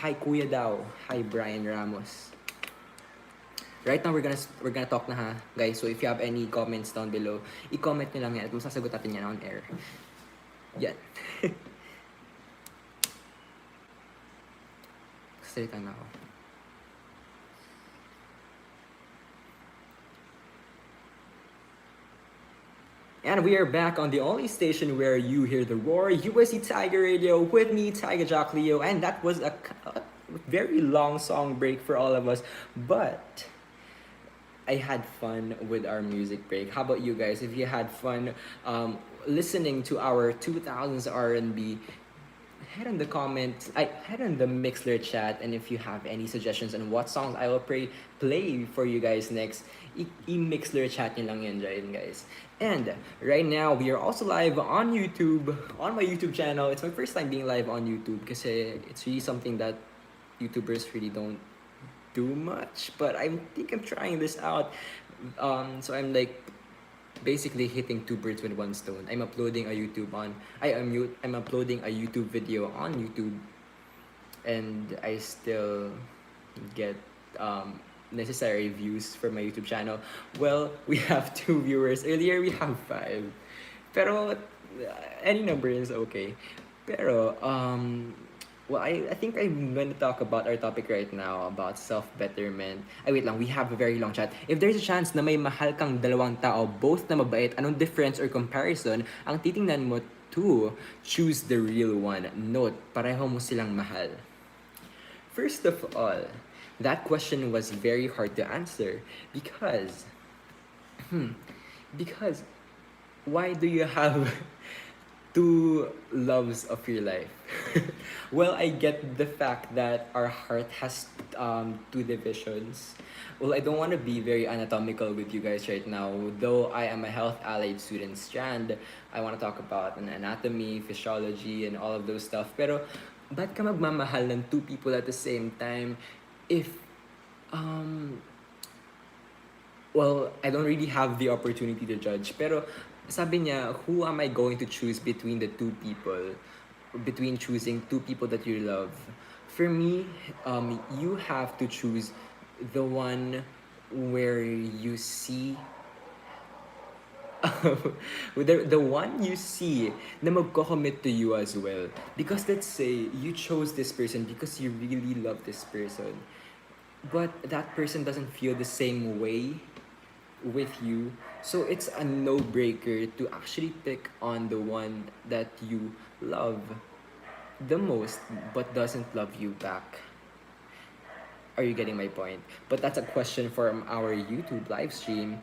hi Kuya daw. Hi Brian Ramos. Right now we're gonna talk na ha, guys. So if you have any comments down below, i-comment nyo lang yan at masasagot natin yan on air. Yan. Salita na ako. And we are back on the only station where you hear the roar, USC Tiger Radio, with me, Tiger Jock Leo, and that was a very long song break for all of us, but I had fun with our music break. How about you guys? If you had fun listening to our 2000s R&B, head on the comments, head on the Mixler chat, and if you have any suggestions on what songs I will play for you guys next, i-Mixler chat nyo lang yan dyan, guys. And right now, we are also live on YouTube, on my YouTube channel. It's my first time being live on YouTube kasi it's really something that YouTubers really don't do much, but I think I'm trying this out. So I'm like basically hitting two birds with one stone. I'm uploading a I'm uploading a YouTube video on YouTube, and I still get necessary views for my YouTube channel. Well, we have 2 viewers. Earlier we have 5. Pero any number is okay. Pero well, I think I'm going to talk about our topic right now about self-betterment. Ay, wait lang, we have a very long chat. If there's a chance na may mahal kang dalawang tao, both na mabait, anong difference or comparison ang titingnan mo to choose the real one? Note, pareho mo silang mahal. First of all, that question was very hard to answer because why do you have 2 loves of your life? Well, I get the fact that our heart has 2 divisions. Well, I don't want to be very anatomical with you guys right now. Though I am a health allied student strand, I want to talk about an anatomy, physiology, and all of those stuff. Pero, ba't ka magmamahal ng 2 people at the same time if well, I don't really have the opportunity to judge. Pero sabi niya, who am I going to choose between the 2 people? Between choosing 2 people that you love. For me, you have to choose the one where you see the one you see na magko-commit to you as well. Because let's say you chose this person because you really love this person, but that person doesn't feel the same way with you. So it's a no-breaker to actually pick on the one that you love the most but doesn't love you back. Are you getting my point? But that's a question from our YouTube live stream.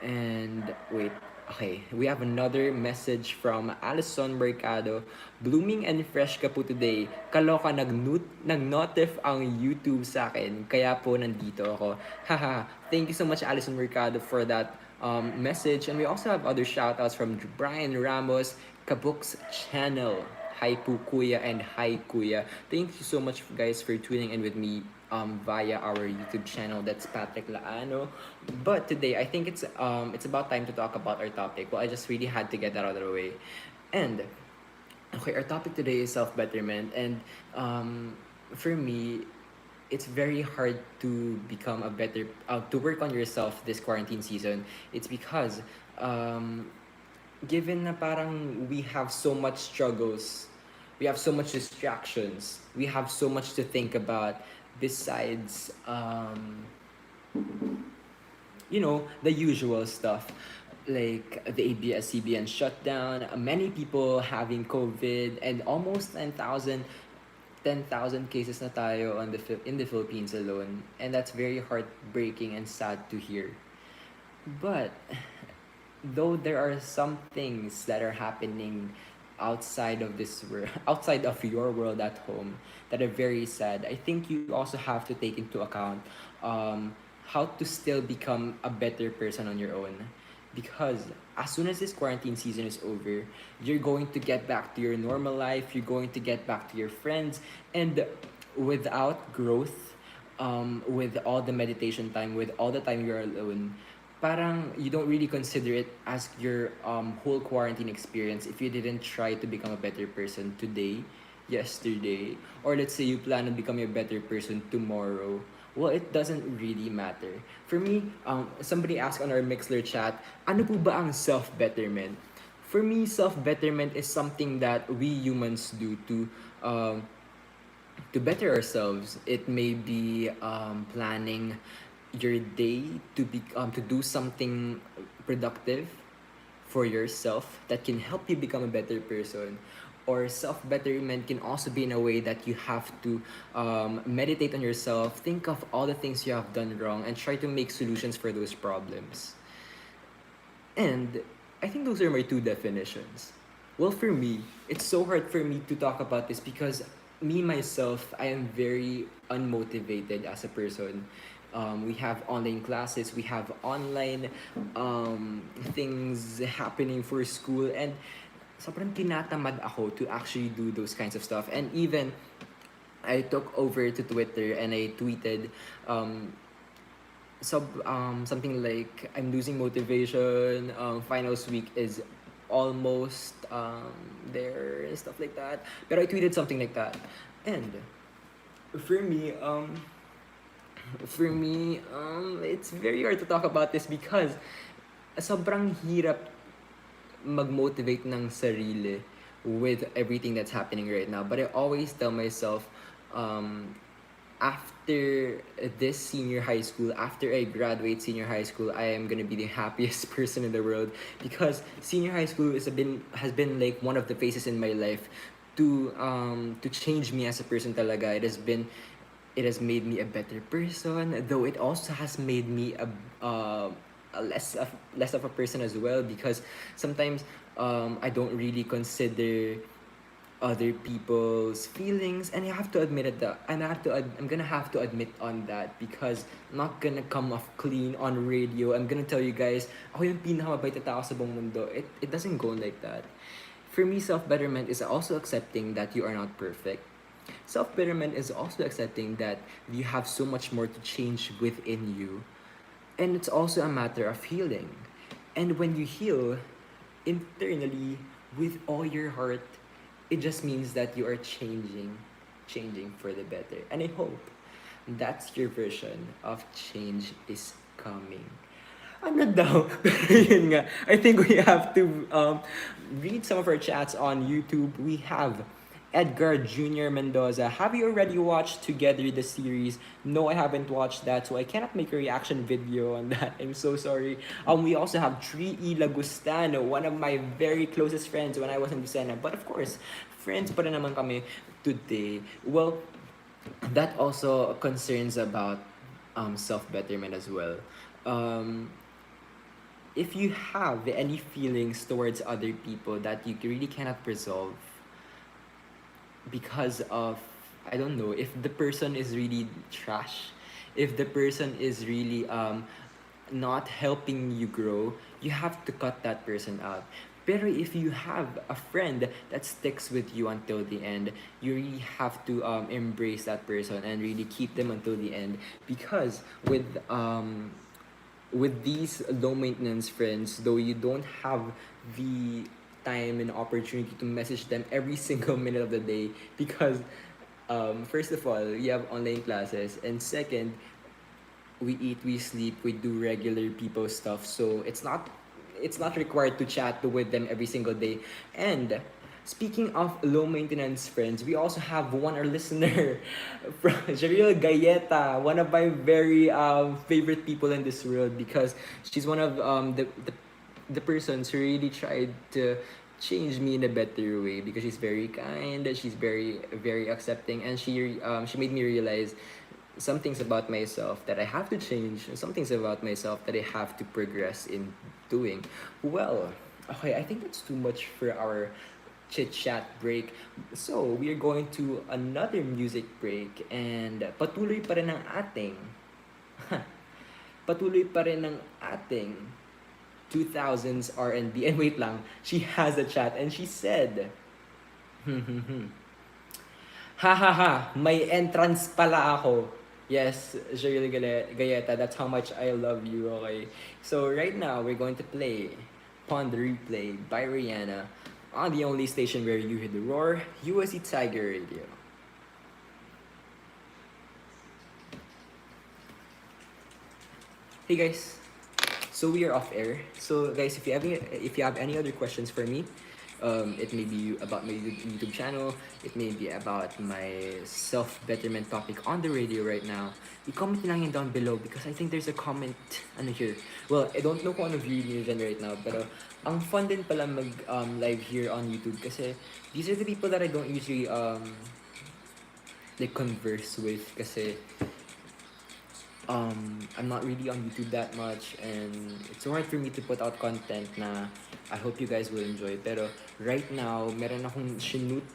And wait, okay, we have another message from Alison Mercado. Blooming and fresh ka po today. Kaloka nag-notif ang YouTube sa akin. Kaya po nandito ako. Haha, thank you so much Alison Mercado for that message. And we also have other shoutouts from Brian Ramos, Kabuk's channel. Hi po Kuya and hi Kuya. Thank you so much guys for tuning in with me via our YouTube channel. That's Patrick Laano. But today I think it's about time to talk about our topic. Well, I just really had to get that out of the way. And okay, our topic today is self-betterment, and for me, it's very hard to become a better to work on yourself this quarantine season. It's because given na parang we have so much struggles, we have so much distractions, we have so much to think about besides the usual stuff like the ABS-CBN shutdown, many people having COVID, and almost 10,000 cases na tayo in the Philippines alone, and that's very heartbreaking and sad to hear. But though there are some things that are happening outside of this world, outside of your world at home, that are very sad, I think you also have to take into account how to still become a better person on your own. Because as soon as this quarantine season is over, you're going to get back to your normal life, you're going to get back to your friends, and without growth, with all the meditation time, with all the time you're alone, parang you don't really consider it as your whole quarantine experience if you didn't try to become a better person today. yesterday, or let's say you plan on becoming a better person tomorrow, well, it doesn't really matter. For me, somebody asked on our Mixler chat, ano po ba ang self-betterment? For me, self-betterment is something that we humans do um, to better ourselves. It may be planning your day to do something productive for yourself that can help you become a better person. Or self betterment can also be in a way that you have to meditate on yourself, think of all the things you have done wrong, and try to make solutions for those problems. And I think those are my two definitions. Well, for me, it's so hard for me to talk about this because me, myself, I am very unmotivated as a person. We have online classes, we have online things happening for school, and sobrang tinatamad ako to actually do those kinds of stuff. And even I took over to Twitter and I tweeted something like I'm losing motivation. Finals week is almost there and stuff like that. But I tweeted something like that, and for me, it's very hard to talk about this because sobrang hirap mag-motivate ng sarili with everything that's happening right now. But I always tell myself, after this senior high school, after I graduate senior high school, I am gonna be the happiest person in the world because senior high school has been like one of the phases in my life to change me as a person talaga. It has made me a better person, though it also has made me a less of a person as well because sometimes I don't really consider other people's feelings, and I have to admit it that I'm gonna have to admit on that because I'm not gonna come off clean on radio. I'm gonna tell you guys, ako yung pinakamabait na tao sa buong mundo. It doesn't go like that. For me, self-betterment is also accepting that you are not perfect. Self-betterment is also accepting that you have so much more to change within you. And it's also a matter of healing. And when you heal internally with all your heart, it just means that you are changing for the better. And I hope that's your version of change is coming. Ano daw? Pero yun nga, I think we have to read some of our chats on YouTube. We have Edgar Jr. Mendoza. Have you already watched Together the series? No, I haven't watched that, so I cannot make a reaction video on that. I'm so sorry. We also have Tree E. Lagustano, one of my very closest friends when I was in Lucena. But of course, friends pa rin naman kami today. Well, that also concerns about self-betterment as well. If you have any feelings towards other people that you really cannot resolve because of, I don't know, if the person is really trash, if the person is really not helping you grow, you have to cut that person out. Pero if you have a friend that sticks with you until the end, you really have to embrace that person and really keep them until the end. Because with these low maintenance friends, though you don't have the time and opportunity to message them every single minute of the day because first of all, you have online classes, and second, we eat, we sleep, we do regular people stuff, so it's not required to chat with them every single day. And speaking of low maintenance friends, we also have our listener from Jaril Gayeta, one of my very favorite people in this world because she's one of the persons who really tried to change me in a better way because she's very kind, she's very accepting, and she made me realize some things about myself that I have to change, and some things about myself that I have to progress in doing. Well, okay, I think that's too much for our chit chat break. So we are going to another music break, and patuloy pa rin ang ating patuloy pa rin ang ating 2000s R&B. And wait lang, she has a chat and she said, ha ha ha, may entrance pala ako. Yes, Shirley Gayeta, that's how much I love you, okay? So right now, we're going to play Pond the Replay by Rihanna. on the only station where you hear the roar, USC Tiger Radio. Hey guys, so we are off air. So guys, if you have any other questions for me, it may be about my YouTube channel, it may be about my self-betterment topic on the radio right now, i-comment nyo lang yun down below because I think there's a comment here. Well, I don't know kung ano view nyo dyan right now, pero ang fun din pala mag live here on YouTube kasi these are the people that I don't usually like converse with kasi I'm not really on YouTube that much and it's so hard for me to put out content na I hope you guys will enjoy. Pero right now, meron akong shoot.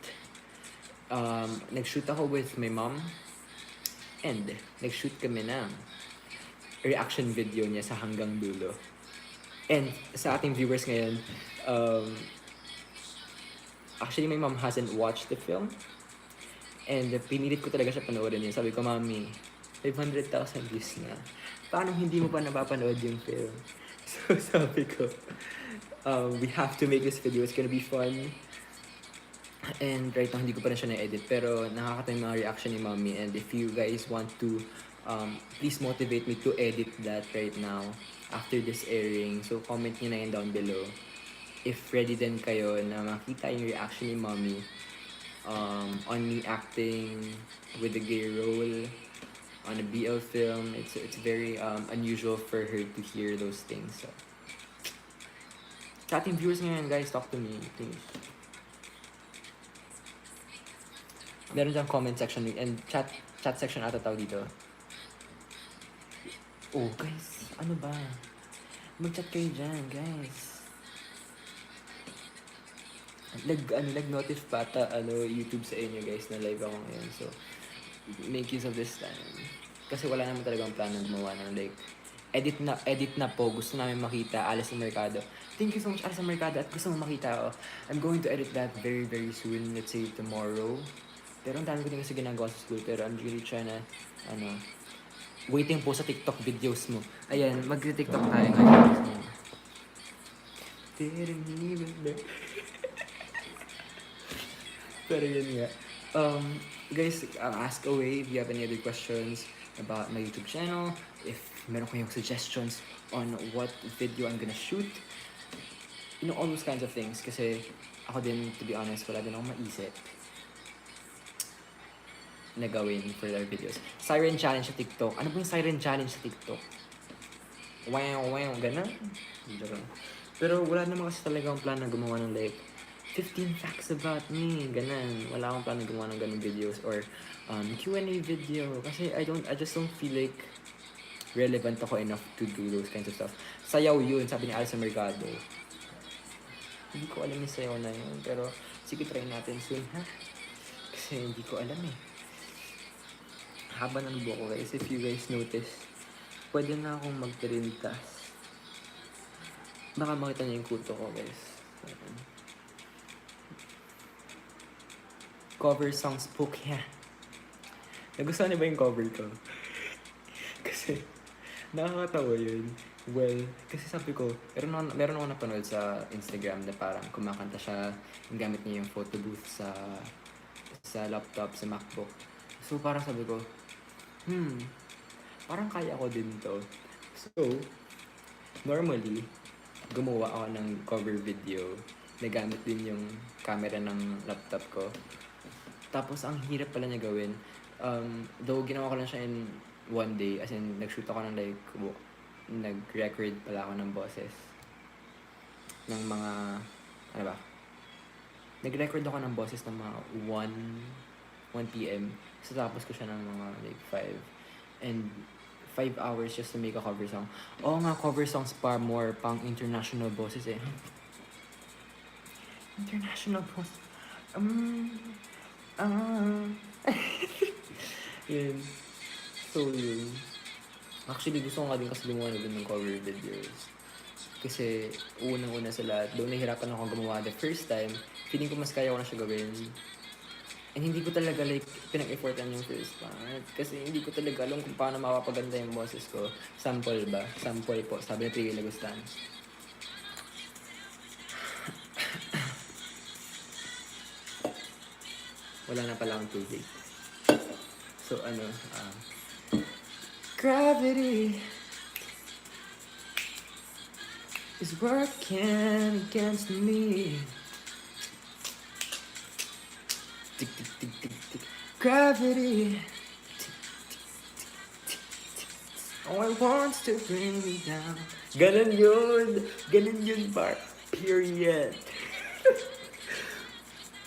Nag-shoot ako with my mom and nag-shoot kami ng reaction video niya sa hanggang dulo. And sa ating viewers ngayon, actually my mom hasn't watched the film and pinilit ko talaga siya panoorin niya. Sabi ko, Mami, 500,000 views na. Paano hindi mo pa napapanood yung film? So sabi ko, we have to make this video. It's gonna be fun. And right now, hindi ko pa rin siya na-edit. Pero nakakatawa yung mga reaction ni Mommy. And if you guys want to, please motivate me to edit that right now after this airing. So comment nyo na yun down below. If ready din kayo na makita yung reaction ni Mommy on me acting with the gay role on a BL film. It's very unusual for her to hear those things. So, sa ating viewers ngayon, guys, talk to me, please. Meron dyan comment section and chat section ata tawag dito. Oh, guys, ano ba? Mag-chat kayo dyan, guys. Nag-notif pa ata YouTube sa inyo, guys, na live ako ngayon. So, make use of this time. Kasi wala naman talagang plano gumawa ng like, edit na po. Gusto namin makita Alice sa Mercado. Thank you so much, Alice sa Mercado. At gusto mo makita ako. I'm going to edit that very, very soon. Let's say tomorrow. Pero ang dami ko din kasi ginagawa sa school. Pero I'm really trying na, waiting po sa TikTok videos mo. Ayan, mag-TikTok tayo ngayon. Pero yun nga. Guys, ask away if you have any other questions about my YouTube channel. If meron kayong suggestions on what video I'm gonna shoot. You know, all those kinds of things. Kasi ako din, to be honest, wala din akong maisip na gawin for their videos. Siren Challenge sa TikTok. Ano ba yung Siren Challenge sa TikTok? Wow, ganun. Pero wala naman kasi talagang plan na gumawa ng like 15 facts about me, ganun. Wala akong plano gumawa ng ganung videos or Q&A video kasi I just don't feel like relevant ako enough to do those kinds of stuff. Sayaw yun, sabi ni Alice Mercado. Hindi ko alam yung sayaw na yun, pero sige, try natin soon, ha? Kasi hindi ko alam eh. Haba ng buhok ko, guys. If you guys notice, pwede na akong magtirintas. Baka makita niyo yung kuto ko, guys. Cover songs book, yeah. Nagustuhan niyo ba yung cover ko? Kasi, nakakatawa yun. Well, kasi sabi ko, meron ako napanood sa Instagram na parang kumakanta siya, yung gamit niya yung photo booth sa laptop, sa MacBook. So, parang sabi ko, parang kaya ko din to. So, normally, gumawa ako ng cover video. Nagamit din yung camera ng laptop ko. Tapos, ang hirap pala niya gawin. Though, ginawa ko lang siya in one day. As in, nag-shoot ako ng like, nag-record pala ako ng boses. Ng mga, ano ba? Nag-record ako ng boses ng mga 1 p.m. So, tapos ko siya ng mga like 5. And 5 hours just to make a cover song. Oo nga, cover songs pa more pang international boses eh. International boses. Yun. So, yun. Actually, gusto ko nga din kasi gumawa na din ng cover videos. Kasi, unang-una sa lahat, doon nahihirapan ako gumawa the first time. Feeling ko mas kaya ko na siya gawin. And hindi ko talaga like pinag-effortan yung first part. Kasi hindi ko talaga alam kung paano mapapaganda yung boses ko. Sample ba? Sample po. Sabi ni Trigger Lagustan. Wala na pala ang tubig. So, gravity is working against me. Tick, tick, tick, tick, tick. Gravity. Oh, it wants to bring me down. Ganun yun. Ganun yun, Bart. Period.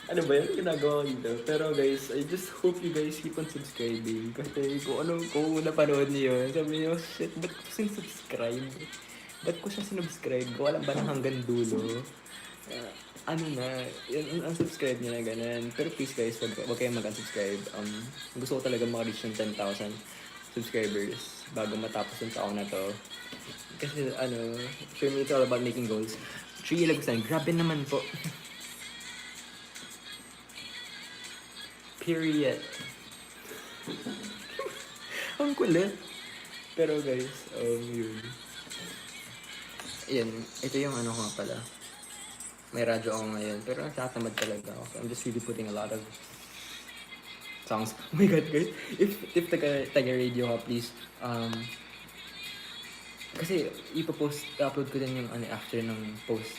Ano ba yun ginagawa ko dito? Pero guys, I just hope you guys keep on subscribing. Kasi kung napanood niyo yun, sabi niyo, shit, ba't ko sinubscribe? Ba't ko siya sinubscribe? Wala ba na hanggang dulo? Uh, ang subscribe niya na ganun. Pero please guys, wag kayong mag-unsubscribe. Gusto ko talaga maka-reach ng 10,000 subscribers bago matapos yung taon na to. Kasi for me, it's all about making goals. 3 Lagusan, grabe naman po. Period. Ang kulit. Pero guys, yun. Yan, ito yung ko nga pala. May radyo ako ngayon, pero natatamad talaga ako. So I'm just really putting a lot of songs. Oh my god, guys. If taga radio ka, please. Kasi upload ko din yung after ng post.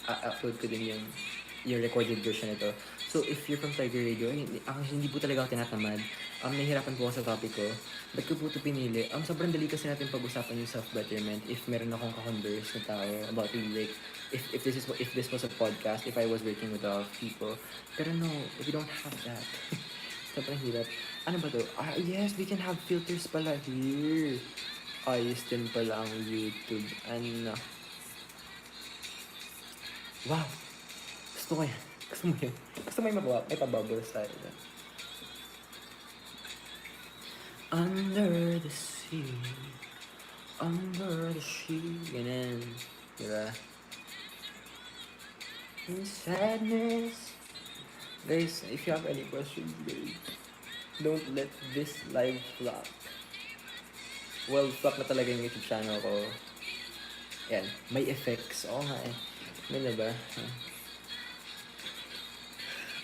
Upload ko din yung recorded version nito. So, if you're from Tiger Radio, hindi po talaga ako tinatamad. Nahihirapan po ako sa topic ko. Ba't ko po ito pinili? Sobrang dali kasi natin pag-usapan yung self-betterment if meron akong ka-converse na tao about really like, if this was a podcast, if I was working with people. Pero no, if you don't have that, sobrang hirap. Ano ba to? Yes, we can have filters pala here. Ayos din pala ang YouTube. Wow! Gusto ko yan. Gusto mo yun? Gusto mo yung may pabubbles tayo na. Under the sea, under the sea, ganun. Diba? In sadness. Guys, if you have any questions, guys, don't let this live flop. Well, flop na talaga yung YouTube channel ko. Yan, may effects. Oo nga eh. Ganda ba?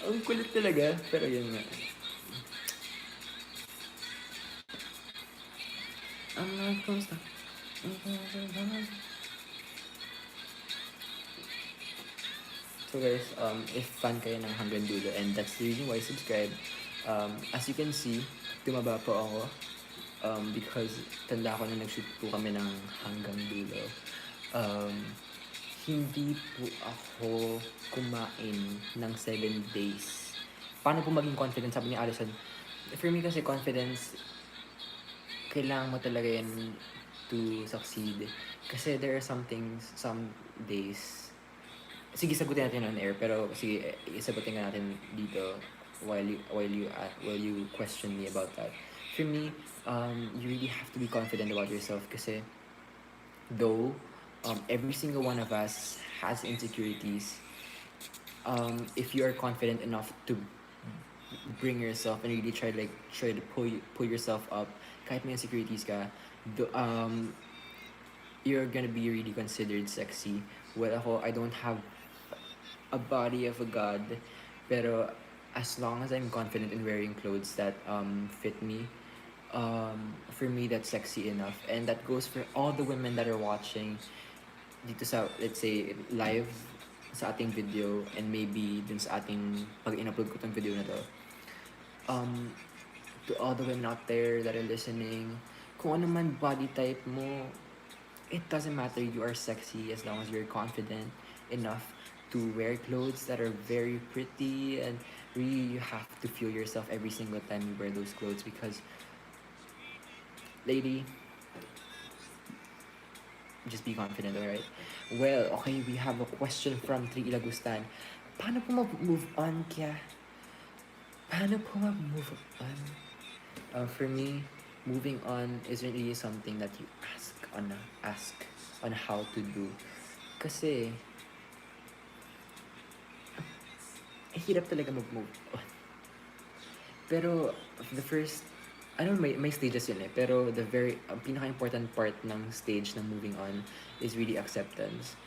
Ang kulit talaga, pero yun nga. I'm not gonna stop. So guys, if fan kayo ng hanggang dulo, and that's the reason why I subscribe. As you can see, tumaba po ako. Because tanda ko na nag-shoot po kami ng hanggang dulo. Hindi po ako kumain ng 7 days. Paano po maging confident? Sabi ni Alison, for me kasi confidence, kailangan mo talaga yan to succeed. Kasi there are some days, sige sagutin natin on air, pero sige, isagutin nga natin dito while you question me about that. For me, you really have to be confident about yourself kasi though, every single one of us has insecurities. If you are confident enough to bring yourself and really try to pull yourself up, kahit may insecurities ka, you're gonna be really considered sexy. Well, I don't have a body of a god, pero as long as I'm confident in wearing clothes that fit me, for me that's sexy enough. And that goes for all the women that are watching dito sa, let's say, live sa ating video and maybe dun sa ating pag in-upload ko tong video na to. To all the women out there that are listening, kung ano man body type mo, it doesn't matter, you are sexy as long as you're confident enough to wear clothes that are very pretty, and really you have to feel yourself every single time you wear those clothes because, lady, just be confident, alright? Well, okay, we have a question from 3 Ilagustan. Paano po mag-move on kaya? Paano po mag-move on? For me, moving on isn't really something that you ask on how to do. Kasi, hirap talaga mag-move on. Pero, the first, may stages yun eh. Pero pinaka-important part ng stage ng moving on is really acceptance.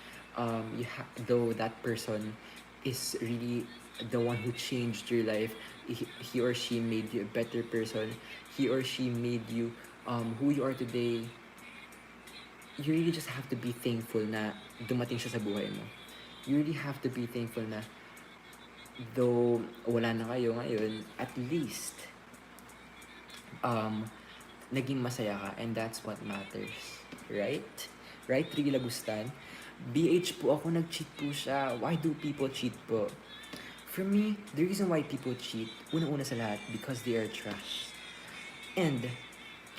Though that person is really the one who changed your life. He or she made you a better person. He or she made you who you are today. You really just have to be thankful na dumating siya sa buhay mo. You really have to be thankful na though wala na kayo ngayon, at least naging masaya ka, and that's what matters. Right? Right, Ricky Lagustan? BH po ako, nag-cheat po siya. Why do people cheat po? For me, the reason why people cheat, una-una sa lahat, because they are trash. And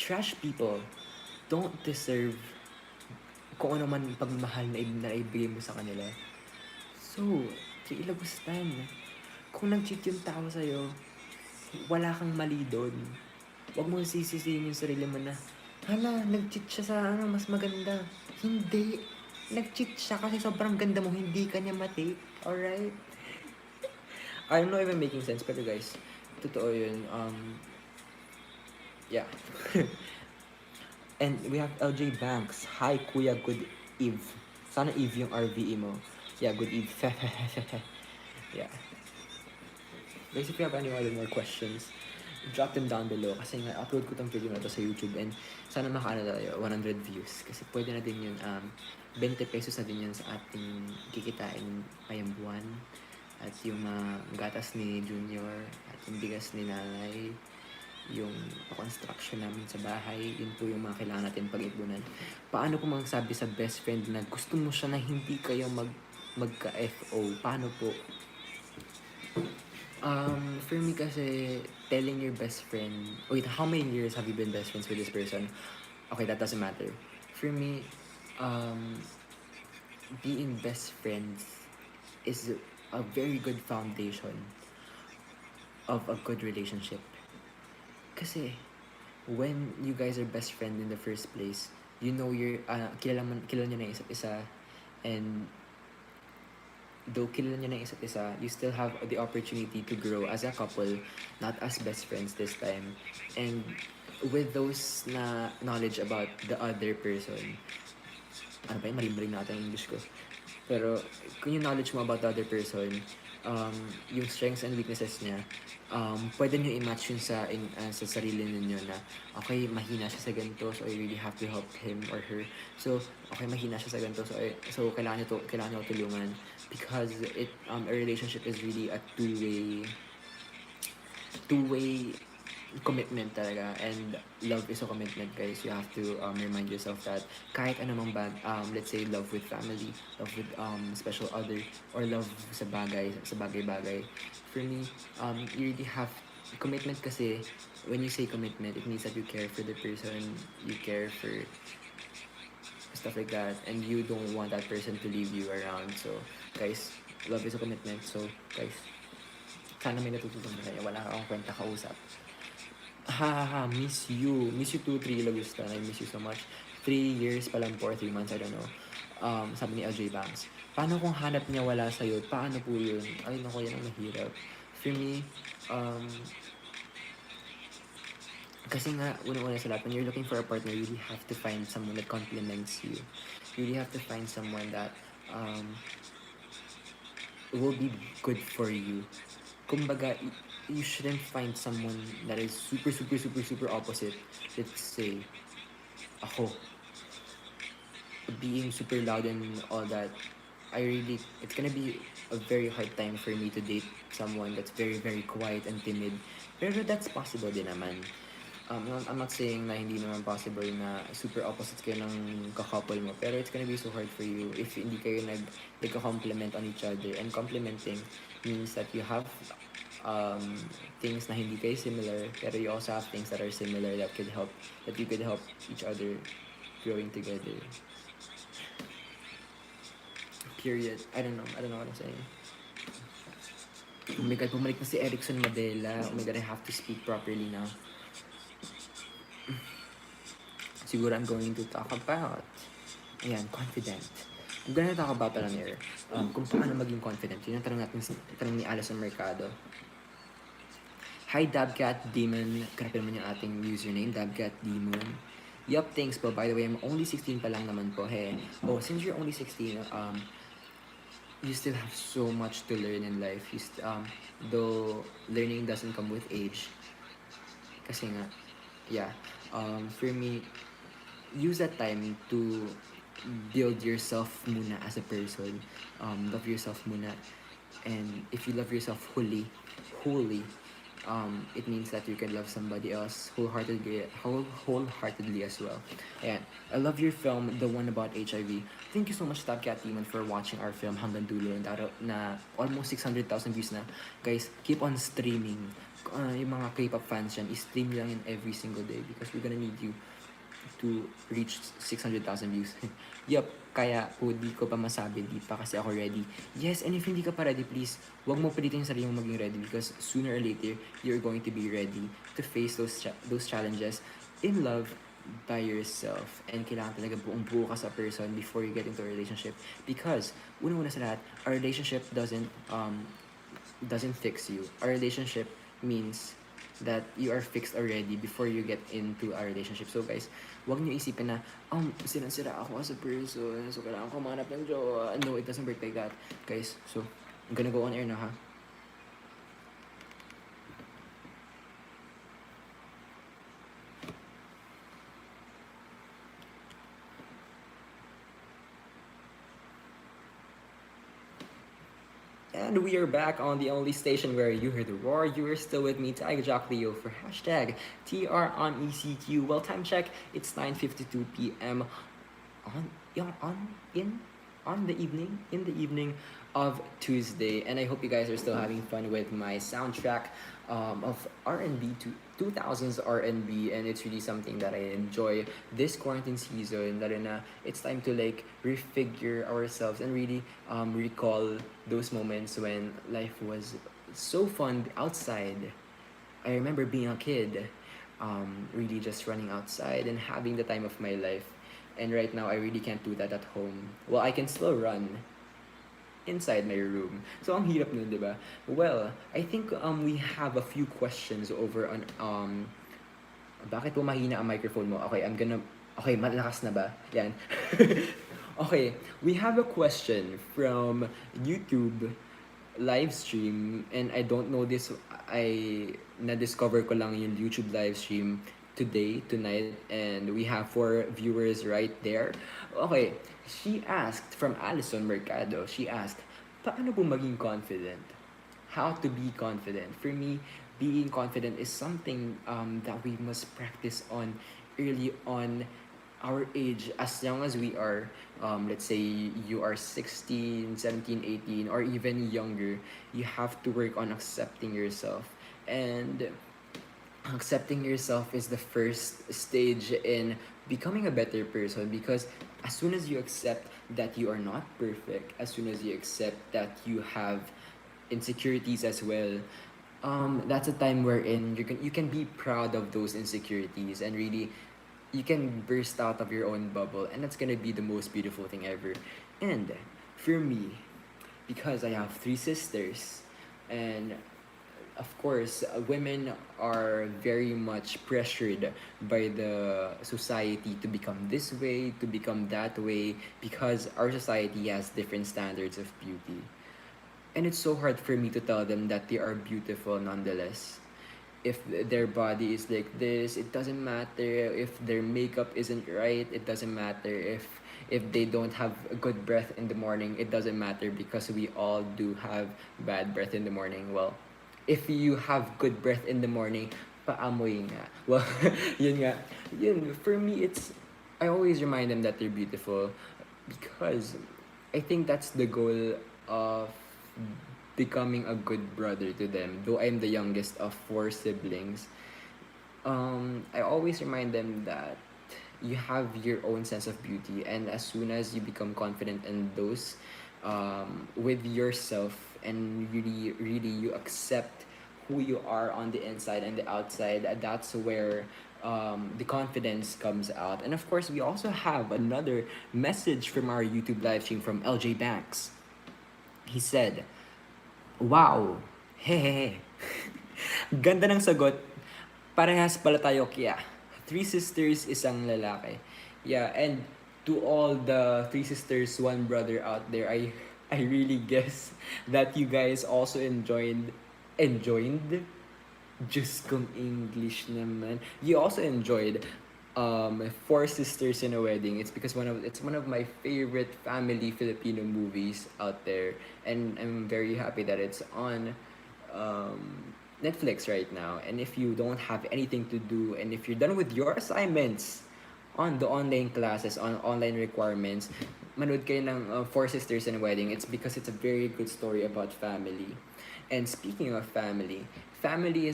trash people don't deserve kung ano man pagmamahal na ibigay mo sa kanila. So, Ricky Lagustan, kung nag-cheat yung tao sa'yo, wala kang mali doon. Huwag mo sisisihin yung sarili mo na, hala, nag-cheat siya sa mas maganda. Hindi. Nag-cheat siya kasi sobrang ganda mo, hindi ka niya matake. Alright? I don't know if I'm making sense, pero guys, totoo yun. Yeah. And we have LJ Banks. Hi, Kuya, good eve. Sana eve yung RVE mo. Yeah, good eve. Yeah. Guys, if you have any other more questions, drop them down below kasi nga upload ko tong video na to sa YouTube and sana makaano tayo 100 views kasi pwede na din yun 20 pesos na din yun sa ating kikitain ngayong buwan at yung gatas ni Junior at yung bigas ni Nanay, yung construction namin sa bahay, yun po yung mga kailangan natin pag-ipunan. Paano ko magsabi sa best friend na gusto mo siya na hindi kayo magka-FO? Paano po? For me kasi, telling your best friend, wait, how many years have you been best friends with this person? Okay, that doesn't matter. For me, being best friends is a very good foundation of a good relationship. Kasi, when you guys are best friend in the first place, you know kilala nyo na isa't isa, and though kilala nyo na isa't isa, you still have the opportunity to grow as a couple, not as best friends this time. And with those na knowledge about the other person, ano ba yun? Malimbaling natin ang English ko. Pero, kung yung knowledge mo about the other person, yung strengths and weaknesses niya, pwede nyo i-match yun sa sarili ninyo na, okay, mahina siya sa ganito, so I really have to help him or her. So, okay, mahina siya sa ganito, so kailangan nyo tulungan. Because a relationship is really a two-way commitment talaga, and love is a commitment, guys. You have to remind yourself that kahit anumang let's say love with family, love with special other, or love sa bagay-bagay. For me, you really have commitment kasi when you say commitment, it means that you care for the person, you care for stuff like that, and you don't want that person to leave you around. So, guys, love is a commitment. So, guys, sana may natutunan na kayo. Wala akong kwenta kausap. Miss you. Miss you too, 3 Lagustan. I miss you so much. 3 years pa lang po, 3 months, I don't know. Sabi ni LJ Banks. Paano kung hanap niya wala sa'yo? Paano po yun? Ay, naku, yan ang mahirap. For me, kasi nga, una-una sa lahat, when you're looking for a partner, you really have to find someone that complements you. You really have to find someone that will be good for you. Kumbaga, you shouldn't find someone that is super opposite. Let's say, ako, being super loud and all that, it's gonna be a very hard time for me to date someone that's very quiet and timid. Pero that's possible din naman. I'm not saying na hindi naman possible na super opposites kayo ng kakouple mo, pero it's gonna be so hard for you if hindi kayo nagka-complement on each other. And complementing means that you have things na hindi kayo similar, pero you also have things that are similar that you could help each other growing together. Period. I don't know what I'm saying. Oh my God, bumalik na si Erickson Madela. Oh my God, I have to speak properly now. Siguro I'm going to talk about, confident. I'm gonna talk about pala here, kung paano maging confident. Yun ang tanong ni Alison Mercado. Hi, Dabcat Demon. Karapin naman yung ating username, Dabcat Demon. Yup, thanks po. By the way, I'm only 16 pa lang naman po. Hey. Oh, since you're only 16, you still have so much to learn in life. Though learning doesn't come with age. Kasi nga, yeah. For me, use that time to build yourself muna as a person. Love yourself muna. And if you love yourself wholly, it means that you can love somebody else wholeheartedly as well. And I love your film, the one about HIV. Thank you so much, Top Cat Demon, for watching our film hanggang dulo na almost 600,000 views na. Guys, keep on streaming. Yung mga K-pop fans yan, i-stream lang in every single day because we're gonna need you to reach 600,000 views. Yup, kaya po di ko pa masabi, di pa kasi ako ready. Yes, and if hindi ka pa ready, please, wag mo pilitin yung sarili mo maging ready because sooner or later, you're going to be ready to face those challenges in love by yourself. And kailangan talaga buong-buo ka sa person before you get into a relationship because, una-una sa lahat, our relationship doesn't fix you. Our relationship means that you are fixed already before you get into a relationship. So guys, wag niyo isipin na, sira ako as a person, so kailangan ko manap ng jowa. No, it doesn't work like that. Guys, so, I'm gonna go on air now, ha? And we are back on the only station where you hear the roar. You are still with me, Tiger Jock Leo, for hashtag TR on ECQ. Well, time check, it's 9:52 p.m. on the evening of Tuesday, and I hope you guys are still having fun with my soundtrack of R&B to 2000s R&B, and it's really something that I enjoy this quarantine season. Lalo na it's time to like refigure ourselves and really recall those moments when life was so fun outside. I remember being a kid, really just running outside and having the time of my life. And right now, I really can't do that at home. Well, I can still run inside my room. So, ang hirap nun, di ba? Well, I think we have a few questions over on bakit po mahina ang microphone mo? Okay, malakas na ba? Yan. Okay, we have a question from YouTube Livestream, and I don't know this, na-discover ko lang yung YouTube Livestream tonight, and we have 4 viewers right there. Okay, she asked, from Alison Mercado, she asked, paano po maging confident? How to be confident? For me, being confident is something that we must practice on early on our age, as young as we are. Let's say you are 16, 17, 18, or even younger, you have to work on accepting yourself. And accepting yourself is the first stage in becoming a better person, because as soon as you accept that you are not perfect, as soon as you accept that you have insecurities as well, that's a time wherein you can be proud of those insecurities, and really you can burst out of your own bubble, and that's gonna be the most beautiful thing ever. And for me, because I have 3 sisters, and of course, women are very much pressured by the society to become this way, to become that way, because our society has different standards of beauty. And it's so hard for me to tell them that they are beautiful nonetheless. If their body is like this, it doesn't matter. If their makeup isn't right, it doesn't matter. If they don't have a good breath in the morning, it doesn't matter, because we all do have bad breath in the morning. Well, if you have good breath in the morning, paamoy nga. Well, yun nga. Yun, for me, I always remind them that they're beautiful, because I think that's the goal of becoming a good brother to them. Though I'm the youngest of 4 siblings, I always remind them that you have your own sense of beauty, and as soon as you become confident in those, with yourself, and really you accept who you are on the inside and the outside, that's where the confidence comes out. And of course, we also have another message from our YouTube live stream from LJ Banks. He said, "Wow, hehehe." Ganda ng sagot. Parehas pala tayo kaya. 3 sisters, isang lalaki. Yeah, and to all the 3 sisters, 1 brother out there, I really guess that you guys also enjoyed just kung English naman. You also enjoyed Four Sisters in a Wedding. It's one of my favorite family Filipino movies out there, and I'm very happy that it's on Netflix right now. And if you don't have anything to do, and if you're done with your assignments on the online classes, on online requirements, manood kayo ng Four Sisters in a Wedding. It's because it's a very good story about family. And speaking of family, family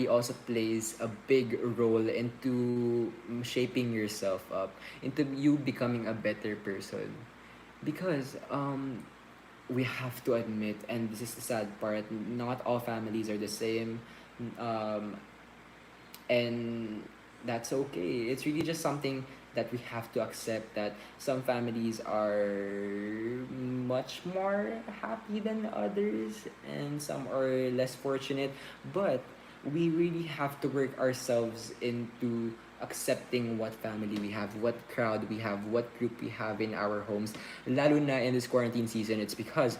also plays a big role into shaping yourself up, into you becoming a better person. Because we have to admit, and this is the sad part, not all families are the same. Um, and that's okay. It's really just something that we have to accept, that some families are much more happy than others and some are less fortunate, but we really have to work ourselves into accepting what family we have, what crowd we have, what group we have in our homes. Lalo na in this quarantine season, it's because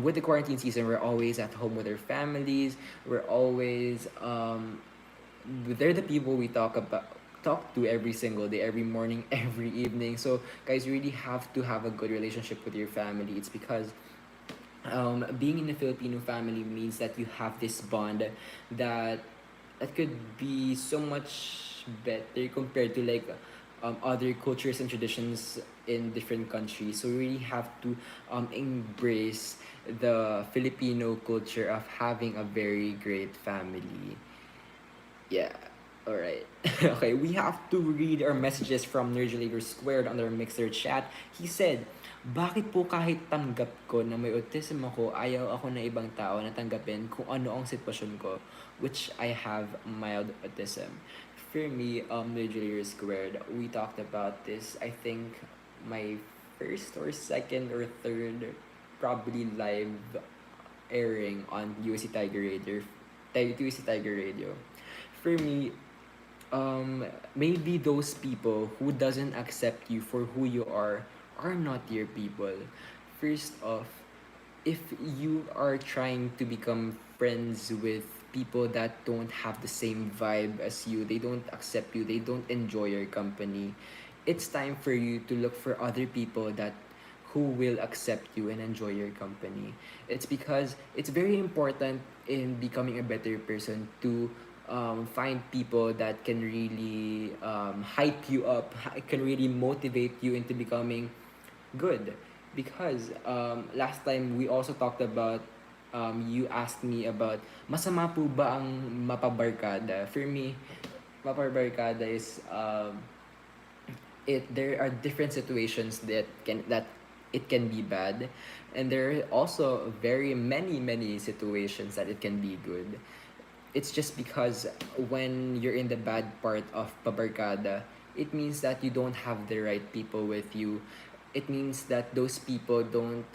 with the quarantine season, we're always at home with our families. We're always they're the people we talk to every single day, every morning, every evening. So guys, you really have to have a good relationship with your family. It's because being in a Filipino family means that you have this bond that could be so much better compared to like other cultures and traditions in different countries. So we really have to embrace the Filipino culture of having a very great family. Yeah. All right. Okay, we have to read our messages from Nerdulator Squared on our Mixer chat. He said, bakit po kahit tanggap ko na may autism ako, ayaw ako na ibang tao na tanggapin kung ano ang sitwasyon ko, which I have mild autism. For me, Nerdulator Squared, we talked about this, I think, my first or second or third probably live airing on USC Tiger Radio. USC Tiger Radio. For me, maybe those people who doesn't accept you for who you are not your people. First off, if you are trying to become friends with people that don't have the same vibe as you, they don't accept you, they don't enjoy your company, it's time for you to look for other people that who will accept you and enjoy your company. It's because it's very important in becoming a better person to find people that can really hype you up, can really motivate you into becoming good. Because last time we also talked about, you asked me about, masama po ba ang mapabarkada? For me, mapabarkada is, there are different situations that it can be bad, and there are also very many situations that it can be good. It's just because when you're in the bad part of pabarkada, it means that you don't have the right people with you. It means that those people don't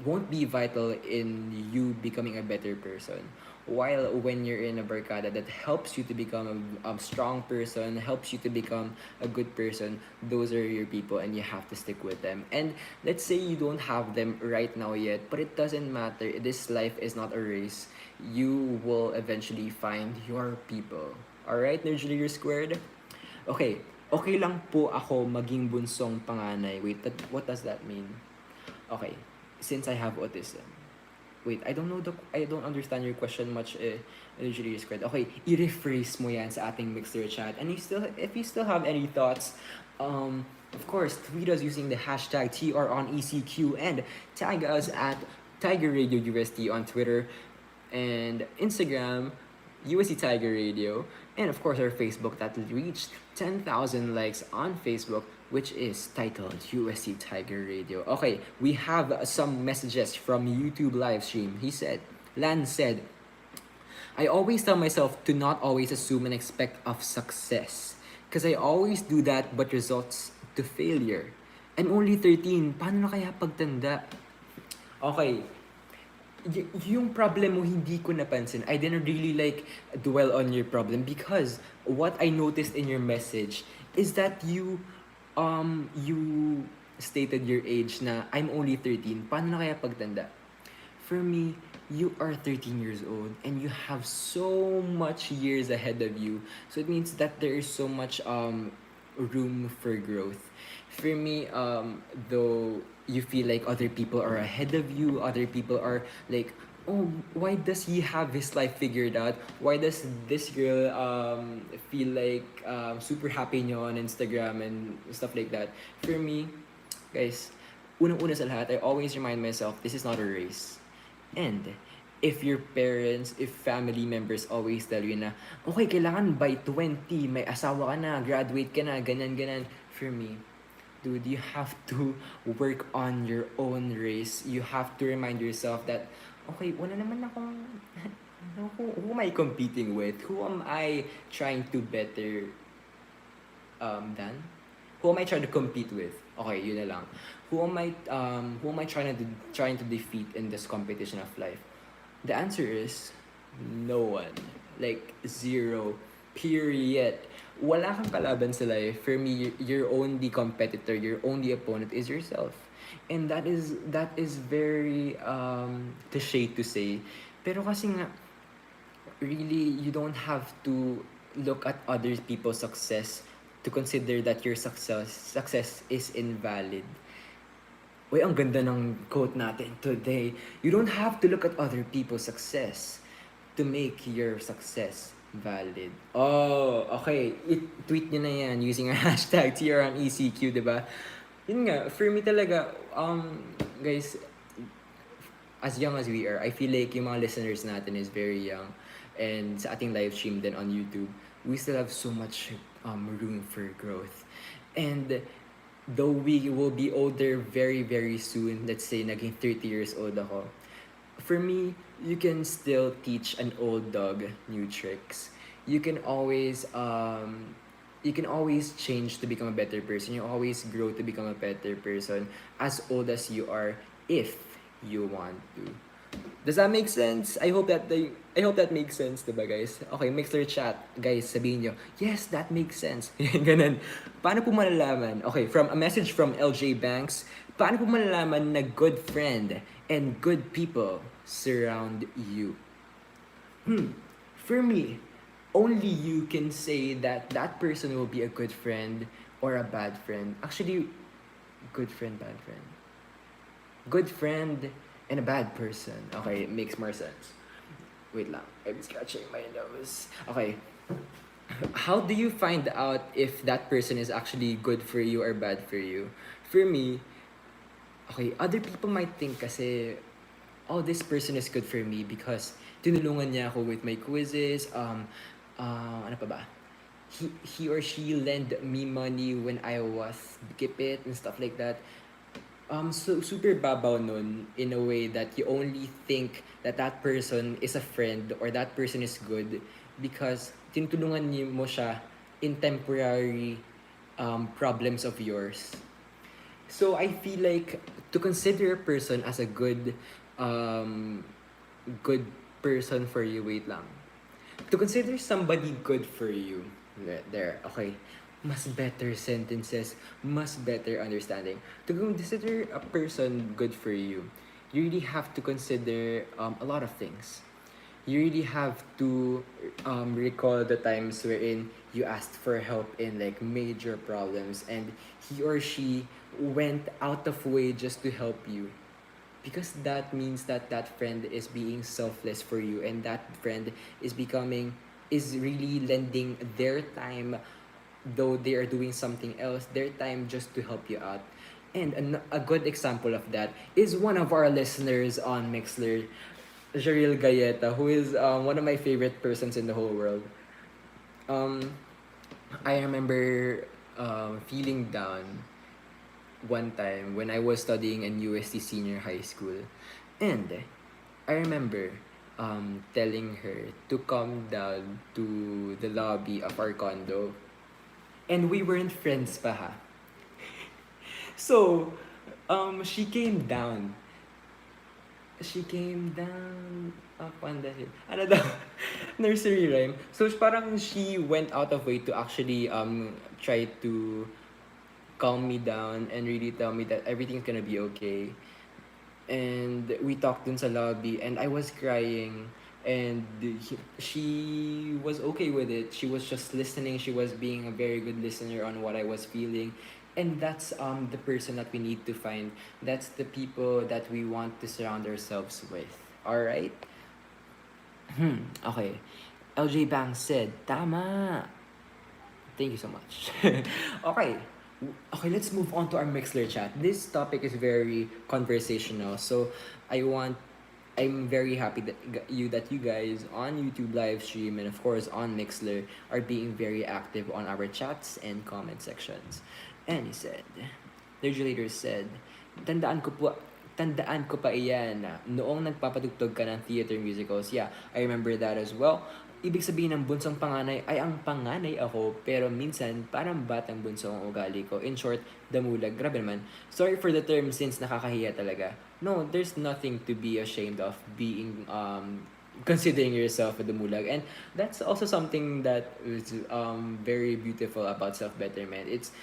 won't be vital in you becoming a better person. While when you're in a barkada that helps you to become a strong person, helps you to become a good person, those are your people and you have to stick with them. And let's say you don't have them right now yet, but it doesn't matter. This life is not a race. You will eventually find your people. Alright, Nerdy Squared? Okay, okay lang po ako maging bunsong panganay. Wait, what does that mean? Okay, since I have autism. Wait, I don't understand your question much, Nerdy Squared. Okay, i-rephrase mo yan sa ating Mixer chat. And if you still have any thoughts, of course, tweet us using the hashtag TRONECQ and tag us at Tiger Radio USD on Twitter and Instagram, USD Tiger Radio, and of course our Facebook that reached 10,000 likes on Facebook, which is titled USD Tiger Radio. Okay, we have some messages from YouTube Livestream. Lan said, I always tell myself to not always assume and expect of success. Because I always do that but results to failure. I'm only 13, paano na kaya pagtanda? Okay, yung problem mo hindi ko napansin. I didn't really like dwell on your problem because what I noticed in your message is that you stated your age na I'm only 13, paano na kaya pagtanda? For me, you are 13 years old and you have so much years ahead of you. So it means that there is so much room for growth. For me, though you feel like other people are ahead of you, other people are like, oh, why does he have his life figured out? Why does this girl feel like super happy niyo on Instagram and stuff like that? For me, guys, unang-una sa lahat, I always remind myself, this is not a race. And if your parents, if family members always tell you na, okay, kailangan by 20, may asawa ka na, graduate ka na, ganyan. For me, dude, you have to work on your own race. You have to remind yourself that, okay, wala naman akong, who am I competing with? Who am I trying to better than? Who am I trying to compete with? Okay, yun na lang. Who am I trying to defeat in this competition of life? The answer is no one. Like zero. Period. Wala kang kalaban sa life. For me, your only competitor, your only opponent is yourself. And that is very cliche to say. Pero kasi nga really you don't have to look at other people's success to consider that your success is invalid. Uy, ang ganda ng quote natin today. You don't have to look at other people's success to make your success valid. Oh, okay. Tweet nyo na yan using our hashtag TRNECQ, diba? Yun nga, for me talaga, guys, as young as we are, I feel like yung mga listeners natin is very young. And sa ating live stream din on YouTube, we still have so much room for growth. And though we will be older very, very soon, let's say naging 30 years old ako, for me, you can still teach an old dog new tricks. You can always change to become a better person. You always grow to become a better person as old as you are if you want to. Does that make sense? I hope that makes sense, diba guys? Okay, Mixler chat. Guys, sabihin nyo, yes, that makes sense. Ganun. Paano po malalaman? Okay, from a message from LJ Banks, paano po malalaman na good friend and good people surround you? For me, only you can say that that person will be a good friend or a bad friend. Actually, good friend, bad friend. Good friend and a bad person. Okay, it makes more sense. Wait lang, I'm scratching my nose. Okay. How do you find out if that person is actually good for you or bad for you? For me, okay, other people might think kasi, oh, this person is good for me because tinulungan niya ako with my quizzes, ano pa ba? He or she lend me money when I was gipit and stuff like that. So super babaw nun in a way that you only think that that person is a friend or that person is good because tinutulungan niyo mo siya in temporary problems of yours. So I feel like to consider a person as a good person for you, wait lang. To consider somebody good for you, there, okay. Mas better sentences, mas better understanding. To consider a person good for you, you really have to consider a lot of things. You really have to recall the times wherein you asked for help in like major problems and he or she went out of way just to help you. Because that means that that friend is being selfless for you and that friend is really lending their time, though they are doing something else, their time just to help you out. And a good example of that is one of our listeners on Mixler, Jaril Galleta, who is one of my favorite persons in the whole world. I remember feeling down one time when I was studying in UST Senior High School. And I remember telling her to come down to the lobby of our condo. And we weren't friends pa ha. So, she came down. She came down up on the hill. Ano daw? Nursery rhyme. So, parang she went out of way to actually try to calm me down and really tell me that everything's gonna be okay. And we talked dun sa lobby and I was crying, and she was okay with it. She was just listening. She was being a very good listener on what I was feeling. And that's the person that we need to find. That's the people that we want to surround ourselves with. All right? Okay. LJ Bang said, tama. Thank you so much. Okay. Okay, let's move on to our Mixler chat. This topic is very conversational. So I want I'm very happy that you guys on YouTube live stream and of course on Mixler are being very active on our chats and comment sections. And he said, the regulator said, tandaan ko po tandaan ko pa iyan na noong nagpapatugtog ka ng theater musicals. Yeah, I remember that as well. Ibig sabihin ng bunsong panganay ay ang panganay ako, pero minsan parang batang bunso ang ugali ko. In short, damulag. Grabe naman. Sorry for the term since nakakahiya talaga. No, there's nothing to be ashamed of being considering yourself a damulag. And that's also something that is very beautiful about self-betterment. It's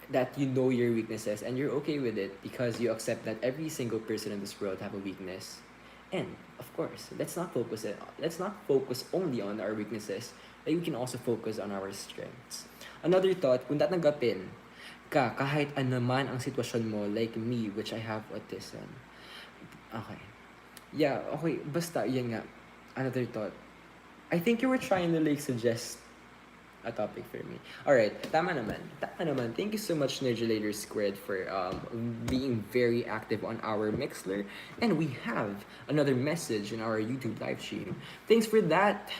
that you know your weaknesses and you're okay with it because you accept that every single person in this world have a weakness. And of course, let's not focus only on our weaknesses. Like we can also focus on our strengths. Another thought, kung tatanggapin ka kahit ano man ang sitwasyon mo, like me, which I have autism. Okay. Yeah, okay, basta, yan nga. Another thought. I think you were trying to like suggest a topic for me. Alright, tama naman. Tama naman. Thank you so much, Nerdulator Squid, for being very active on our Mixler. And we have another message in our YouTube live stream. Thanks for that.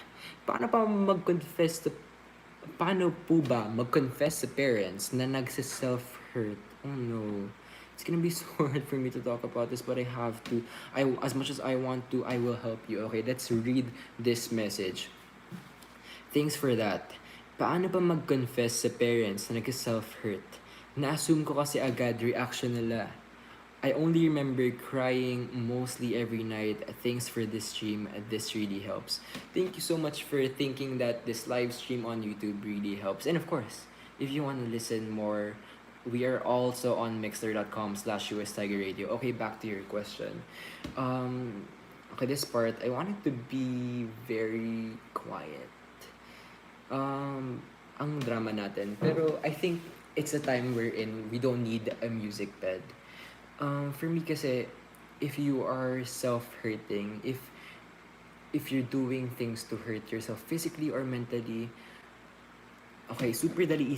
Paano pa mag-confess to Paano po ba mag-confess sa parents na nagsa-self-hurt? Oh no. It's gonna be so hard for me to talk about this, but I have to. As much as I want to, I will help you. Okay, let's read this message. Thanks for that. Paano ba mag-confess sa parents na nag-self-hurt? Na-assume ko kasi agad reaction nila. I only remember crying mostly every night. Thanks for this stream. This really helps. Thank you so much for thinking that this live stream on YouTube really helps. And of course, if you want to listen more, we are also on mixler.com/US Tiger Radio. Okay, back to your question. Okay, this part, I wanted to be very quiet. Ang drama natin. Pero I think it's a time wherein we don't need a music bed. For me kasi, if you are self-hurting, if you're doing things to hurt yourself physically or mentally, okay, super dali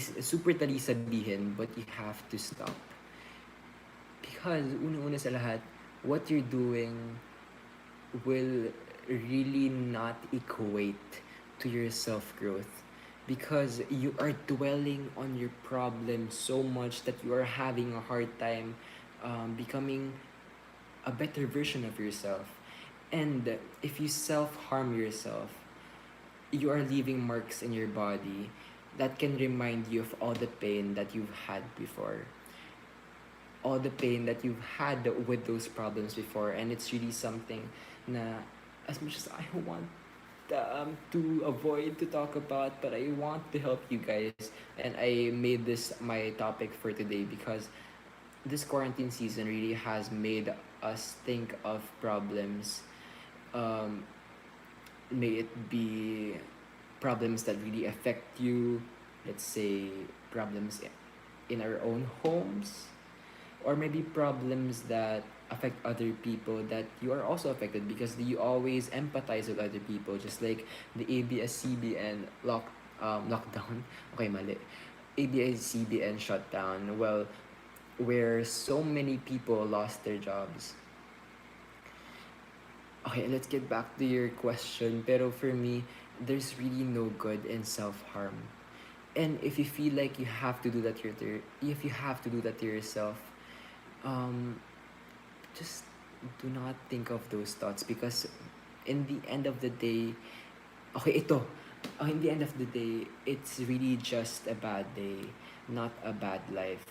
sabihin, but you have to stop. Because una-una sa lahat, what you're doing will really not equate to your self-growth. Because you are dwelling on your problem so much that you are having a hard time becoming a better version of yourself. And if you self-harm yourself, you are leaving marks in your body that can remind you of all the pain that you've had before. All the pain that you've had with those problems before. And it's really something na as much as I want to avoid to talk about, but I want to help you guys. And I made this my topic for today because this quarantine season really has made us think of problems. May it be problems that really affect you, let's say problems in our own homes, or maybe problems that affect other people that you are also affected because you always empathize with other people, just like the ABS-CBN lockdown. Okay, mali. ABS-CBN shutdown. Well, where so many people lost their jobs. Okay, let's get back to your question. Pero for me, there's really no good in self-harm. And if you feel like you have to do that if you have to do that to yourself, just do not think of those thoughts because in the end of the day, in the end of the day, it's really just a bad day, not a bad life.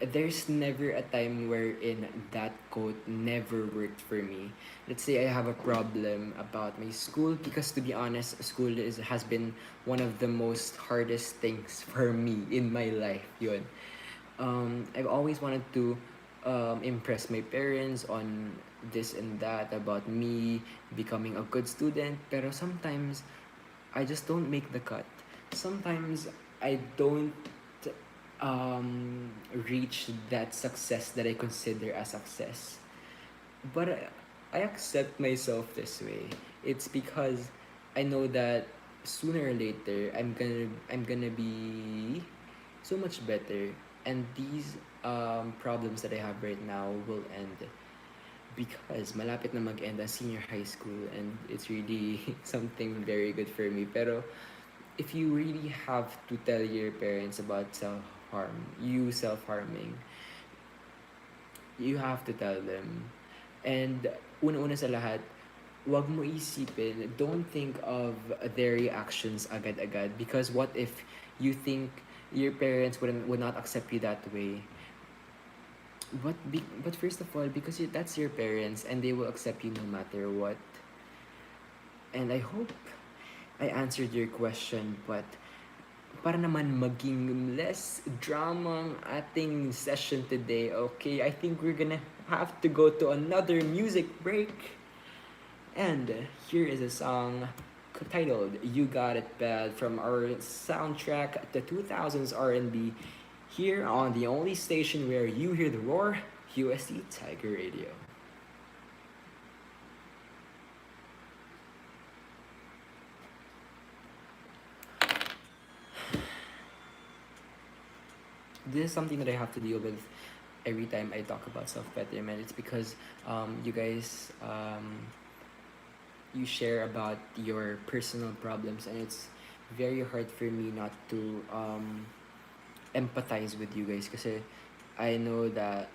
There's never a time wherein that quote never worked for me. Let's say I have a problem about my school because to be honest, school has been one of the most hardest things for me in my life. Yun. I've always wanted to impress my parents on this and that about me becoming a good student. Pero sometimes I just don't make the cut. Sometimes I don't reach that success that I consider a success. But I accept myself this way. It's because I know that sooner or later I'm gonna be so much better, and these problems that I have right now will end because malapit na mag-end ang senior high school, and it's really something very good for me. Pero if you really have to tell your parents about self-harming, you have to tell them. And una-una sa lahat, wag mo isipin, don't think of their reactions agad-agad, because what if you think your parents would not accept you that way? But first of all, because that's your parents and they will accept you no matter what. And I hope I answered your question, but para naman maging less drama ang ating session today, okay? I think we're gonna have to go to another music break. And here is a song titled "You Got It Bad" from our soundtrack, the 2000s R&B, here on the only station where you hear the roar, USC Tiger Radio. This is something that I have to deal with every time I talk about self-betterment. It's because you guys you share about your personal problems, and it's very hard for me not to empathize with you guys kasi I know that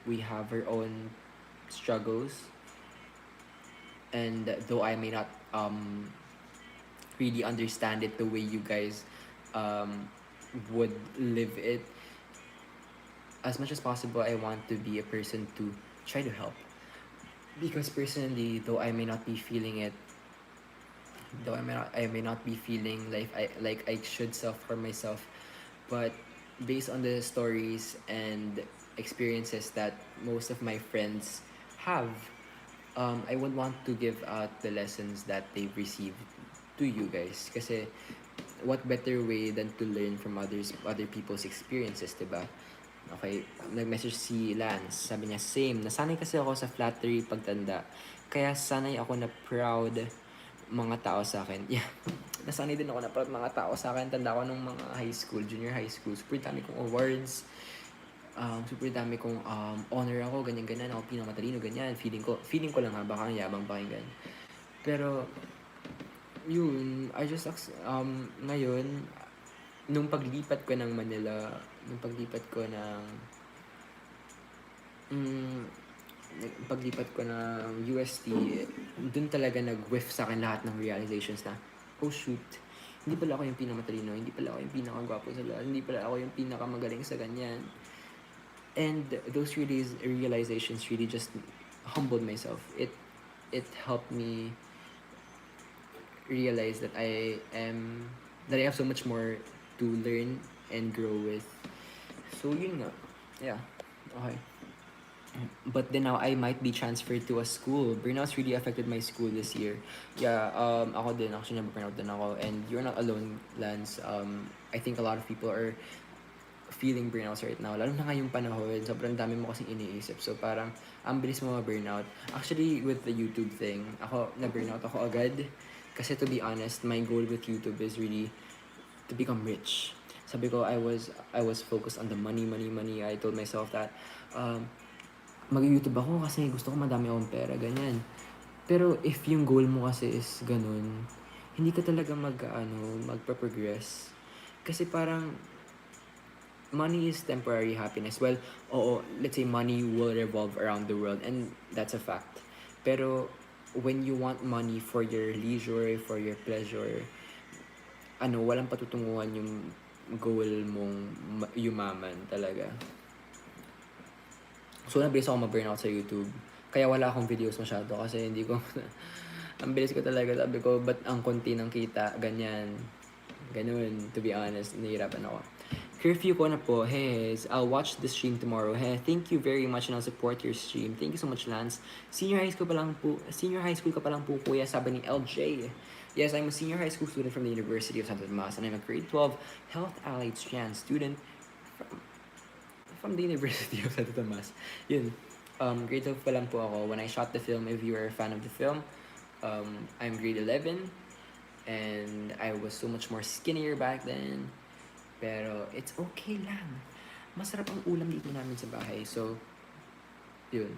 we have our own struggles, and though I may not really understand it the way you guys would live it, as much as possible I want to be a person to try to help. Because personally, though I may not be feeling it, though I may not be feeling like I should self-harm myself, but based on the stories and experiences that most of my friends have, I would want to give out the lessons that they've received to you guys. Kasi what better way than to learn from other people's experiences, diba? Okay, nag-message si Lance. Sabi niya, same. Nasanay kasi ako sa flattery pagtanda. Kaya sanay ako na proud mga tao sa akin. Yeah, nasanay din ako na proud mga tao sa akin. Tanda ko nung mga high school, junior high school. Super dami kong awards. Super dami kong honor ako, ganyan-ganyan. Ako pinamatalino, ganyan. Feeling ko lang ha, baka ang yabang pakinggan. Pero, yun, ngayon, nung paglipat ko ng Manila, paglipat ko ng UST, dun talaga nag-whiff sa akin lahat ng realizations na, oh shoot, hindi pala ako yung pinamatalino, hindi pala ako yung pinakagwapo sa lahat, hindi pala ako yung pinakamagaling sa ganyan. And those realizations really just humbled myself. It helped me realize that I have so much more to learn and grow with. So yun nga. Yeah. Okay. But then now I might be transferred to a school. Burnouts really affected my school this year. Yeah, ako din actually na-burnout din ako, and you're not alone, Lance. I think a lot of people are feeling burnouts right now. Lalo na ngayong panahon, sobrang dami mo kasing iniisip. So parang ang bilis mo ma-burnout. Actually with the YouTube thing, na-burnout ako agad. Kasi to be honest, my goal with YouTube is really to become rich. Sabi ko, I was focused on the money. I told myself that mag-YouTube ako kasi gusto ko madami akong pera, ganyan. Pero if yung goal mo kasi is ganun, hindi ka talaga magpa-progress. Kasi parang money is temporary happiness. Well, oo, let's say money will revolve around the world, and that's a fact. Pero when you want money for your leisure, for your pleasure, walang patutunguhan yung goal mong yumaman talaga. So, nabilis ako ma-burnout sa YouTube. Kaya wala akong videos masyado kasi hindi ko... ang bilis ko talaga. Sabi ko, ba't ang konti ng kita? Ganyan. Ganun, to be honest. Nahihirapan ako. Curfew ko na po. Hey, I'll watch the stream tomorrow. Hey, thank you very much and I'll support your stream. Thank you so much, Lance. Senior high school ka pa lang po, kuya, sabi ni LJ. Yes, I'm a senior high school student from the University of Santo Tomas and I'm a grade 12 health allied student from, from the University of Santo Tomas. Yun. Grade 12 pa lang po ako when I shot the film. If you are a fan of the film, I'm grade 11 and I was so much more skinnier back then. Pero it's okay lang. Masarap ang ulam dito namin sa bahay. So, yun.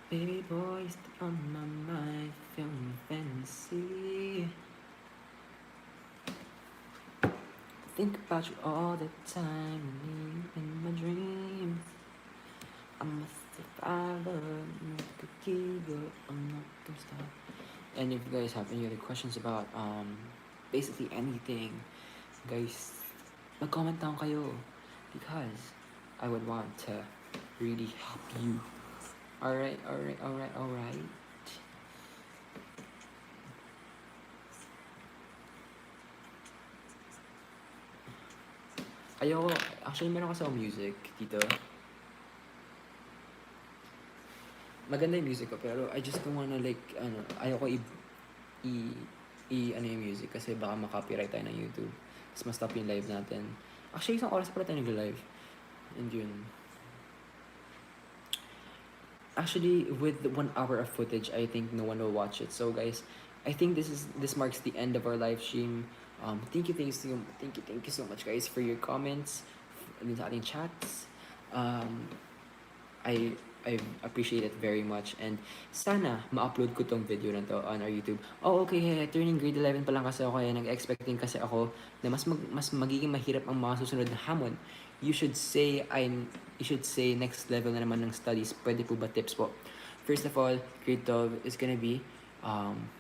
Baby boy, stick on my mind, film fantasy. Think about you all the time, in my dreams. I'm a survivor, not a cookie, but I'm not gonna stop. And if you guys have any other questions about basically anything, guys, mag-comment down kayo because I would want to really help you. Alright. Ayoko, actually meron kasi ako music dito. Maganda yung music ko, pero I just don't wanna like, ayoko ano yung music kasi baka makopyright tayo ng YouTube. Tapos ma-stop yung live natin. Actually, isang oras pala tayo nag-live. And yun. Actually, with 1 hour of footage, I think no one will watch it. So guys, I think this marks the end of our live stream. Thank you so much guys for your comments sa ating chats. I appreciate it very much and sana ma-upload ko tong video na to on our YouTube. Oh, okay, turning grade 11 pa lang kasi ako kaya nag-expecting kasi ako na mas magiging mahirap ang mga susunod na hamon. You should say next level na naman ng studies. Pwede po ba tips po? First of all, grade 12 is gonna be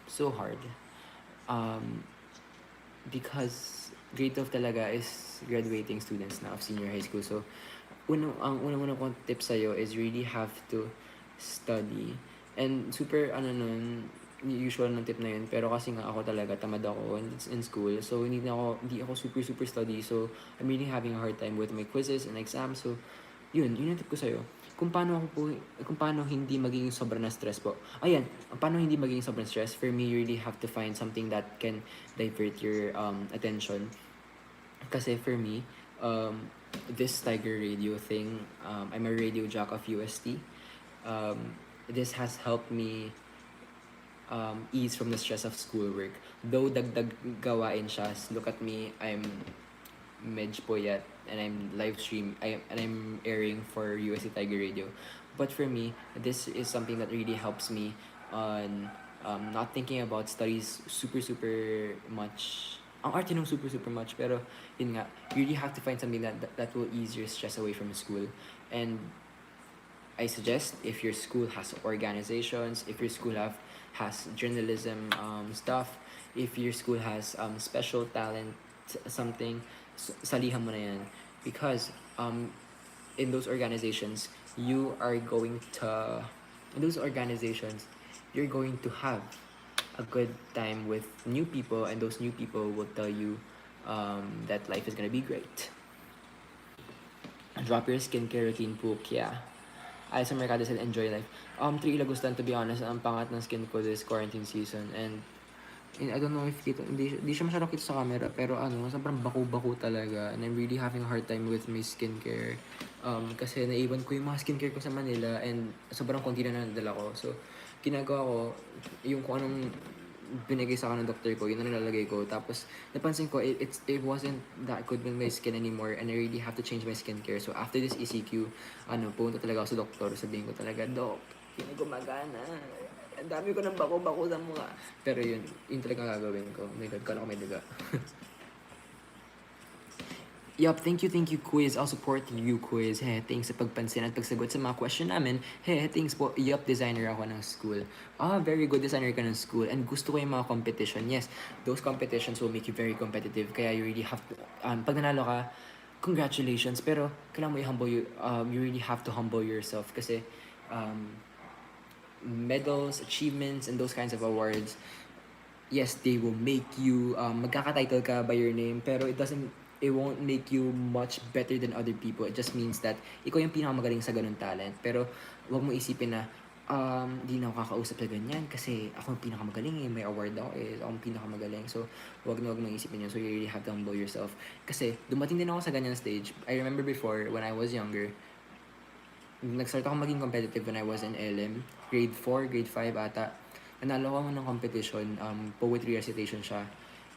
so hard. Because grade 12 talaga is graduating students na of senior high school. So, ang unang kong tip sa'yo is really have to study. And super, usual ng tip na yun. Pero kasi nga ako talaga, tamad ako in school. So, hindi ako super study. So, I'm really having a hard time with my quizzes and exams. So, yun yung tip ko sa'yo. Kung paano hindi magiging sobrang na stress po. Ayan, paano hindi magiging sobrang stress? For me, you really have to find something that can divert your attention. Kasi for me, this Tiger Radio thing, I'm a radio jock of UST. This has helped me ease from the stress of schoolwork. Though dagdag gawain siya, look at me, I'm medj poyat and I'm airing for UST Tiger Radio. But for me, this is something that really helps me on not thinking about studies super much. Ang arte nung super much, pero yun nga, you really have to find something that will ease your stress away from school. And I suggest if your school has organizations, if your school has journalism stuff, if your school has special talent something, salihan mo na yan. Because in those organizations, you're going to have a good time with new people, and those new people will tell you that life is gonna be great. Drop your skincare routine po, yeah. Alisa Mercado said, enjoy life. 3 Ilagustan, to be honest, ang pangat ng skin ko this quarantine season. And I don't know if hindi siya masyadong kita sa camera, pero sobrang baku talaga. And I'm really having a hard time with my skincare. Kasi naiwan ko yung mga skincare ko sa Manila and sobrang konti na nadala ko. So, ginagawa ko, yung kung anong binigay sa akin ng doctor ko, yun na nilalagay ko. Tapos, napansin ko, it wasn't that good with my skin anymore and I really have to change my skincare. So, after this ECQ, pumunta talaga ako sa doktor. Sabihin ko talaga, Dok, hindi gumagana. Ang dami ko ng bako-bako sa mukha. Pero yun talaga gagawin ko. Oh my God, kala ko may duga. Yup, thank you, Quiz. I'll support you, Quiz. Thanks sa pagpansin at pagsagot sa mga question namin. Thanks po. Yup, designer ako ng school. Very good designer ka ng school. And gusto ko yung mga competition. Yes, those competitions will make you very competitive. Kaya you really have to, pag nanalo ka, congratulations. Pero, kailangan mo you really have to humble yourself. Kasi, medals, achievements, and those kinds of awards, yes, they will make you, magkaka-title ka by your name, pero it won't make you much better than other people. It just means that ikaw yung pinakamagaling sa ganun talent. Pero wag mo isipin na, di na ako kakausap sa ganyan kasi ako yung pinakamagaling may award ako ako yung pinakamagaling. So, wag na wag mo isipin yun. So, you really have to humble yourself. Kasi, dumating din ako sa ganyan stage. I remember before, when I was younger, nag-start ako maging competitive when I was in LM. Grade 4, grade 5 ata. Nanalo ako ng competition. Poetry recitation siya.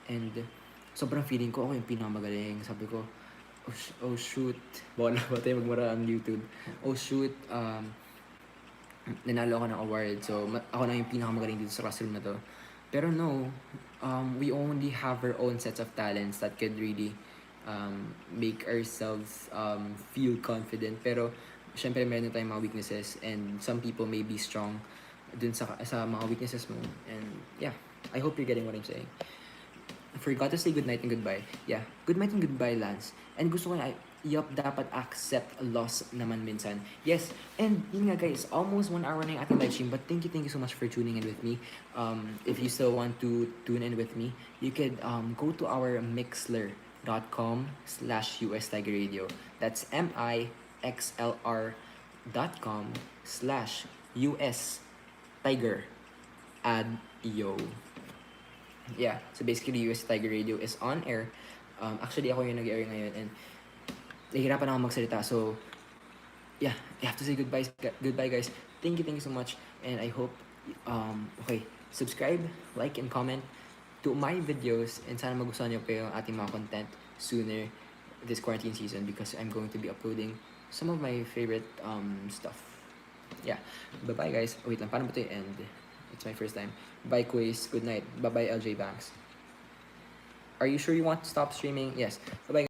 And sobrang feeling ko ako yung pinakamagaling. Sabi ko, oh shoot. Baka na ba tayo magmura on YouTube. Oh shoot. Nanalo ako ng award. So, ako na yung pinakamagaling dito sa classroom na to. Pero no, we only have our own sets of talents that could really make ourselves feel confident. Pero, syempre meron tayong mga weaknesses and some people may be strong dun sa mga weaknesses mo. And yeah, I hope you're getting what I'm saying. I forgot to say good night and goodbye. Yeah, good night and goodbye, Lance. And gusto ko na, dapat accept loss naman minsan. Yes, and yun nga guys, almost 1 hour na yung ating live stream, but thank you so much for tuning in with me. If you still want to tune in with me, you could go to our mixler.com/US Tiger Radio. That's mixlr.com/US Tiger Radio. Yeah, so basically US Tiger Radio is on air. Actually, ako yung nag-air ngayon and nahihirapan ako magsalita. So, yeah, I have to say goodbye guys. Thank you so much. And I hope, okay, subscribe, like, and comment to my videos. And sana magustuhan nyo pa yung ating mga content sooner this quarantine season because I'm going to be uploading some of my favorite stuff. Yeah, bye-bye guys. Wait lang, paano ba ito end? It's my first time. Bye quiz, good night. Bye-bye LJ Banks. Are you sure you want to stop streaming? Yes. Bye-bye.